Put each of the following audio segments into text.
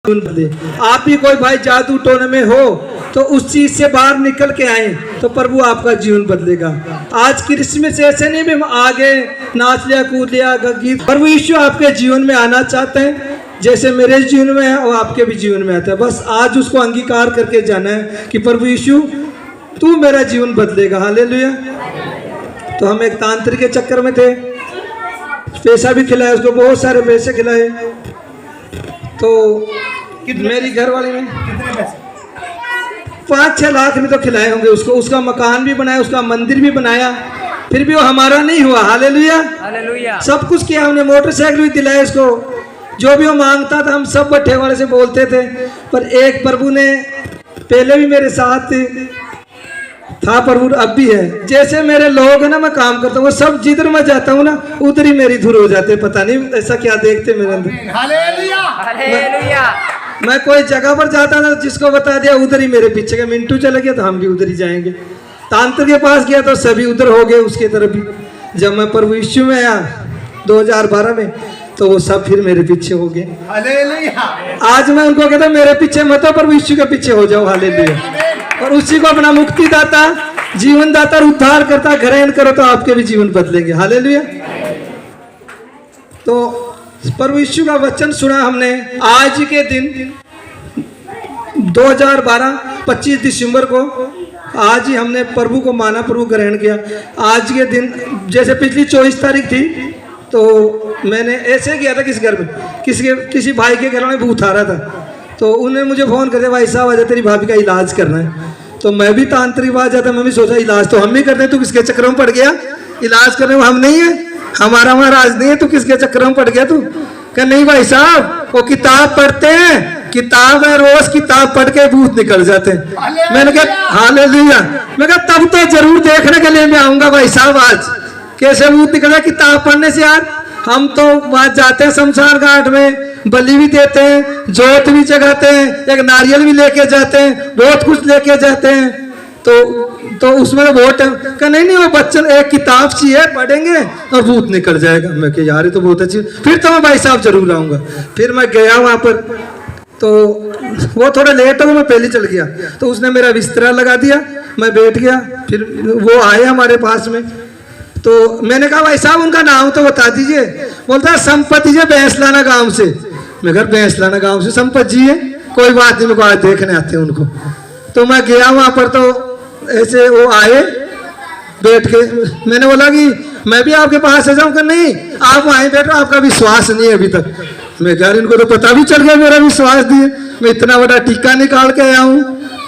आप भी कोई भाई जादू टोने में हो तो उस चीज से बाहर निकल के आए तो प्रभु आपका जीवन बदलेगा। आज क्रिसमस ऐसे नहीं भी हम आगे नाच लिया कूद लिया गीत, प्रभु यीशु आपके जीवन में आना चाहते हैं जैसे मेरे जीवन में है और आपके भी जीवन में आता है। बस आज उसको अंगीकार करके जाना है कि प्रभु यीशु तू मेरा जीवन बदलेगा। हालेलुया। तो हम एक तांत्रिक के चक्कर में थे, पैसा भी खिलाया उसको, बहुत सारे पैसे खिलाए। तो मेरी घर वाली ने 5-6 लाख में तो खिलाए होंगे उसको, उसका मकान भी बनाया, उसका मंदिर भी बनाया, फिर भी वो हमारा नहीं हुआ। Hallelujah hallelujah. सब कुछ किया हमने, मोटरसाइकिल भी दिलाया उसको, जो भी वो मांगता था हम सब बट्टे वाले से बोलते थे। पर एक प्रभु ने पहले भी मेरे साथ था, प्रभु अब भी है। जैसे मेरे लोग है ना, मैं काम करता हूँ, वो सब जिधर मैं जाता हूँ ना उधर ही मेरी धुर हो जाते। पता नहीं ऐसा क्या देखते मेरे अंदर। Hallelujah hallelujah. मैं कोई जगह पर जाता था, जिसको बता दिया उधर ही मेरे पीछे का। मिंटू चले गया तो हम भी उधर ही जाएंगे। तांत्रिक के पास गया तो सभी उधर हो गए उसके तरफ भी। जब मैं प्रभु यीशु में आया 2012 में तो वो सब फिर मेरे पीछे हो गए। हालेलुया। आज मैं उनको कहता मेरे पीछे मत हो, प्रभु यीशु के पीछे हो जाओ। हालेलुया। और उसी को अपना मुक्ति दाता, जीवन दाता, उद्धार करता ग्रहण करो तो आपके भी जीवन बदलेंगे। हालेलुया। तो प्रभु यीशु का वचन सुना हमने। आज के दिन 2012 25 दिसंबर को आज ही हमने प्रभु को माना, प्रभु ग्रहण किया। आज के दिन जैसे पिछली 24 तारीख थी तो मैंने ऐसे किया था, किसी भाई के घर में भूत आ रहा था तो उन्होंने मुझे फ़ोन कर दिया, भाई साहब आजा तेरी भाभी का इलाज करना है। तो मैं भी तांत्रिक बात जाता, मैं भी सोचा इलाज तो हम भी करते हैं, तू किसके चक्कर में पड़ गया? इलाज करने में हम नहीं है, हमारा महाराज नहीं है, तू किसके चक्कर में पड़ गया? तू कह नहीं भाई साहब, वो किताब पढ़ते हैं, किताब है, रोज किताब पढ़ के भूत निकल जाते हैं। मैंने कहा हालेलुया। मैं कहा तब तो जरूर देखने के लिए मैं आऊंगा भाई साहब, आज कैसे भूत निकला किताब पढ़ने से। यार हम तो वहां जाते हैं शमशान घाट में, बलि भी देते हैं, जोत भी जगाते हैं, एक नारियल भी लेके जाते हैं, बहुत कुछ लेके जाते हैं। तो उसमें बहुत का नहीं वो बच्चन एक किताब चाहिए, पढ़ेंगे और भूत निकल जाएगा। मैं कह यार ये तो बहुत अच्छी, फिर तो मैं भाई साहब जरूर आऊंगा। फिर मैं गया वहां पर, तो वो थोड़ा लेट हो, मैं पहले चल गया। तो उसने मेरा बिस्तरा लगा दिया, मैं बैठ गया। फिर वो आए हमारे पास में, तो मैंने कहा भाई साहब उनका नाम तो बता दीजिए। बोलता संपत्ति जी बैंसलाना गांव से। मैं घर बैंसलाना गांव से संपत जी है, कोई बात नहीं, मेरे को आज देखने आते हैं उनको। तो मैं गया वहां पर, तो ऐसे वो आए बैठ के। मैंने बोला कि मैं भी आपके पास आ जाऊं? कि नहीं आप वहीं बैठो, आपका विश्वास नहीं है अभी तक। मैं कह इनको तो पता भी चल गया मेरा विश्वास दिए। मैं इतना बड़ा टीका निकाल के आया हूँ,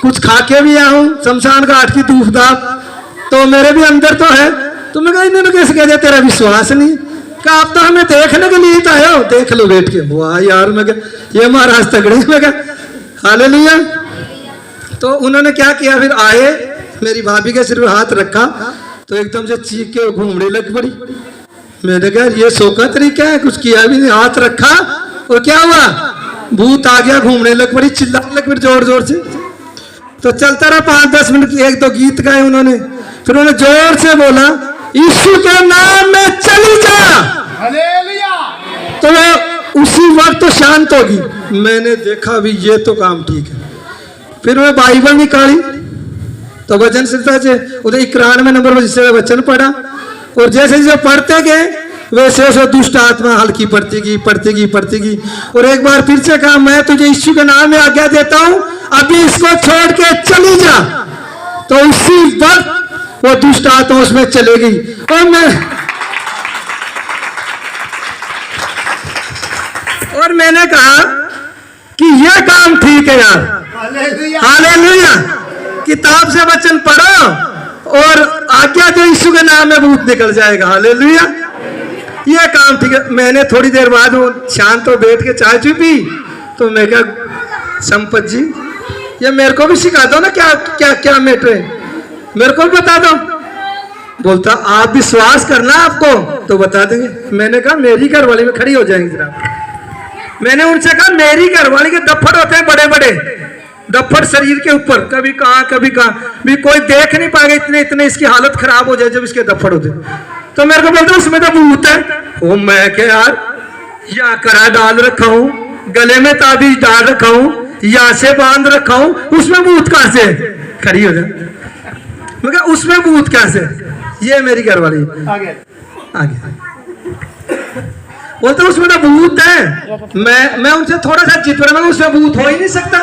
कुछ खा के भी आया हूँ, शमशान घाट की धूप धाप तो मेरे भी अंदर तो है। तो मैं कहा इन्होंने कैसे कह दिया तेरा विश्वास नहीं? कहा आप तो हमें देखने के लिए आए हो, देख लो बैठ के। वाह यार, मैं कहा ये महाराज तगड़े। मैं कहा हालेलुया। तो उन्होंने क्या किया, फिर आए, मेरी भाभी के सिर पे हाथ रखा तो एकदम से चीख के घूमने लग पड़ी। मैंने कहा ये सो का तरीका है, कुछ किया भी नहीं, हाथ रखा और क्या हुआ, भूत आ गया, घूमने लग पड़ी, चिल्लाने लग पड़ी जोर जोर से। तो चलता रहा 5-10 मिनट, 1-2 गीत गाए उन्होंने। फिर उन्होंने जोर से बोला यीशु के नाम में चली जा। हालेलुया। तो वो उसी वक्त तो शांत होगी। मैंने देखा भी ये तो काम ठीक है। फिर मैं बाइबल निकाली तो वचन सिलता से उधर 91 नंबर पर जिससे वचन पढ़ा, और जैसे जैसे पढ़ते गए वैसे वैसे दुष्ट आत्मा हल्की पड़ती गई। और एक बार फिर से कहा मैं तुझे यीशु के नाम में आज्ञा देता हूं, अभी इसको छोड़ के चली जा। तो उसी वक्त वो दुष्ट आत्मा उसमें चले गई। और मैंने कहा कि यह काम ठीक है यार। हालेलुया। किताब से वचन पढ़ो और आज्ञा दो, यीशु के नाम में भूत निकल जाएगा। हालेलुया। ये काम ठीक है। मैंने थोड़ी देर बाद वो शांत हो बैठ के चाय पी, तो मैं कहा संपत जी ये मेरे को भी सिखा दो ना, क्या क्या क्या मैटर है, मेरे को भी बता दो। बोलता आप विश्वास करना आपको तो बता देंगे। मैंने कहा मेरी घरवाली में खड़ी हो जाएंगी जरा। मैंने उनसे कहा मेरी घरवाली के दफ्फड़ होते हैं बड़े बड़े दफ्फड़ शरीर के ऊपर, कभी कहाँ भी कोई देख नहीं पाएगा, इतने इसकी हालत खराब हो जाए जब इसके दफ्फड़ होते। तो मेरे को बोलता उसमें तो भूत है। ओ मैं क्या यार, या करा डाल रखा हूँ, गले में ताबीज डाल रखा हूं, यहाँ से बांध रखा हूं, उसमें भूत कहां से? खड़ी हो जा। मैं कहा उसमें भूत कहां से? ये मेरी घरवाली आगे बोलते उसमें तो भूत है। मैं उनसे थोड़ा सा जिद रहा, उसमें भूत हो ही नहीं सकता।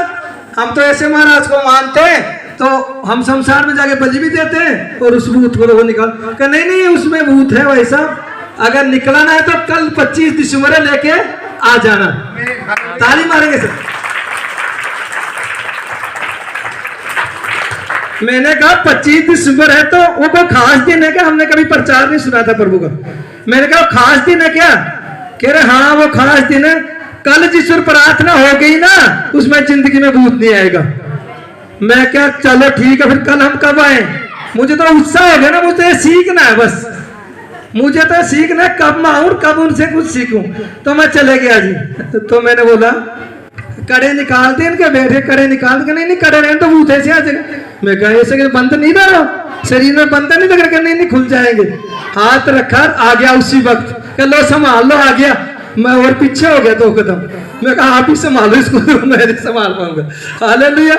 हम तो ऐसे महाराज को मानते हैं, तो हम संसार में जाके बलि भी देते हैं और उस भूत को निकाल कर, नहीं उसमें भूत है भाई साहब, अगर निकलना है तो कल 25 दिसंबर लेके आ जाना। ताली मारेंगे सर। मैंने कहा 25 दिसंबर है तो वो कोई खास दिन है क्या? हमने कभी प्रचार नहीं सुना था प्रभु का। मैंने कहा खास दिन है क्या? कह रहे हाँ वो खास दिन है, कल जिस प्रार्थना हो गई ना उसमें जिंदगी में भूत नहीं आएगा। मैं क्या चलो ठीक है, फिर कल हम कब आए? मुझे तो उत्साह हो गया ना, मुझे सीखना है बस, मुझे तो सीखना है, कब मैं आऊं कब उनसे कुछ सीखूं। तो मैं चले गया जी। तो मैंने बोला कड़े निकाल दे इनके, बैठे कड़े निकाल के, नहीं कड़े रहे तो भूत ऐसे आ जाएगा। मैं कहा ऐसे बंद नहीं रहा, शरीर में बंद नहीं लग रहा, नहीं खुल जाएंगे। हाथ रखा, आ गया उसी वक्त, कह लो संभाल लो, आ गया। मैं और पीछे हो गया 2 कदम। मैं कहा आप ही संभालो इसको, मैं नहीं संभाल पाऊंगा। हालेलुया।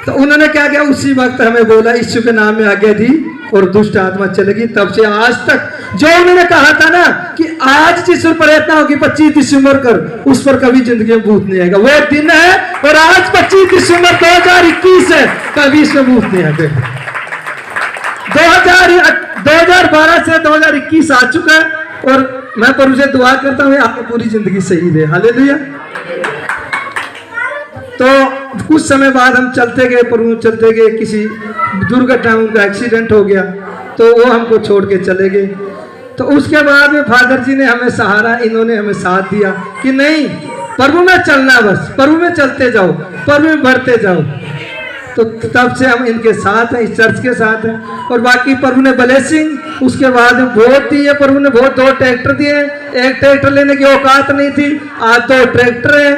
तो उन्होंने क्या किया, उसी वक्त हमें बोला यीशु के नाम में आज्ञा दी और दुष्ट आत्मा चलेगी। तब से आज तक जो उन्होंने कहा था ना कि आज जिस प्रार्थना होगी 25 दिसंबर कर, उस पर कभी जिंदगी में भूत नहीं आएगा। वो दिन है और आज 25 दिसंबर 2021 है, कभी इसमें भूत नहीं आएगा। 2012 से 2021 आ चुका है और मैं प्रभु से दुआ करता हूँ आपकी पूरी जिंदगी सही रहे। हालेलुया। तो कुछ समय बाद हम चलते गए प्रभु, चलते गए, किसी दुर्घटना उनका एक्सीडेंट हो गया तो वो हमको छोड़ के चले गए। तो उसके बाद में फादर जी ने हमें सहारा, इन्होंने हमें साथ दिया कि नहीं प्रभु में चलना, बस प्रभु में चलते जाओ, प्रभु में बढ़ते जाओ। तो तब से हम इनके साथ हैं, इस चर्च के साथ हैं। और बाकी प्रभु ने ब्लेसिंग, उसके बाद वोट दिए, प्रभु ने वोट 2 ट्रैक्टर दिए। एक ट्रैक्टर लेने की औकात नहीं थी, आज 2 ट्रैक्टर है,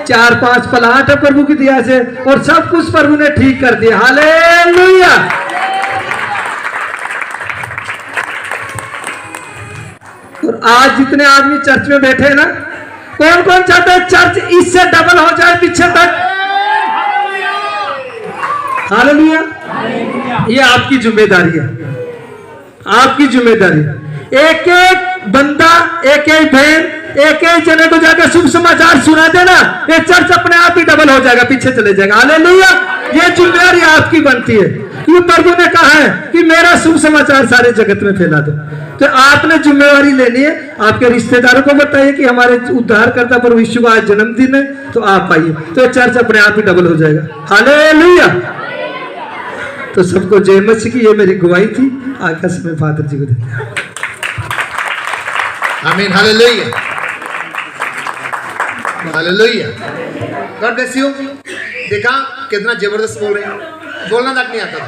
4-5 प्लाट है प्रभु की दया से, और सब कुछ प्रभु ने ठीक कर दिया। हालेलुया। और आज जितने आदमी चर्च में बैठे हैं ना, कौन कौन चाहता है चर्च इससे डबल हो जाए पीछे तक? हालेलुया। ये आपकी जिम्मेदारी है, आपकी जिम्मेदारी। एक एक बंदा, एक एक बहन, एक एक जने को जाकर शुभ समाचार सुना देना, ये चर्च अपने आप ही डबल हो जाएगा, पीछे चले जाएगा। हालेलुया। ये जिम्मेदारी आपकी बनती है, क्योंकि प्रभु ने कहा है कि मेरा शुभ समाचार सारे जगत में फैला दो। तो आपने जिम्मेदारी लेनी है। आपके रिश्तेदारों को बताइए कि हमारे उद्धारकर्ता प्रभु यीशु का आज जन्मदिन है, तो आप आइए, तो चर्च अपने आप ही डबल हो जाएगा। हालेलुया। तो सबको जय मसीह की ये मेरी गवाही थी। आकाश में फादर जी को धन्यवाद। आमीन। Hallelujah, hallelujah. God bless you. देखा कितना जबरदस्त बोल रहे हैं, बोलना तक नहीं आता था।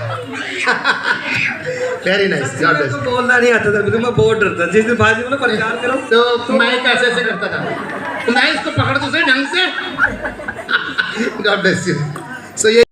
Very nice, God bless. बोलना नहीं आता था, मैं बहुत डरता। जिस दिन भाजी बोला प्रचार करो तो मैं कैसे ऐसे करता था, तो मैं इसको पकड़ तो सही ढंग से। God bless you. सो ये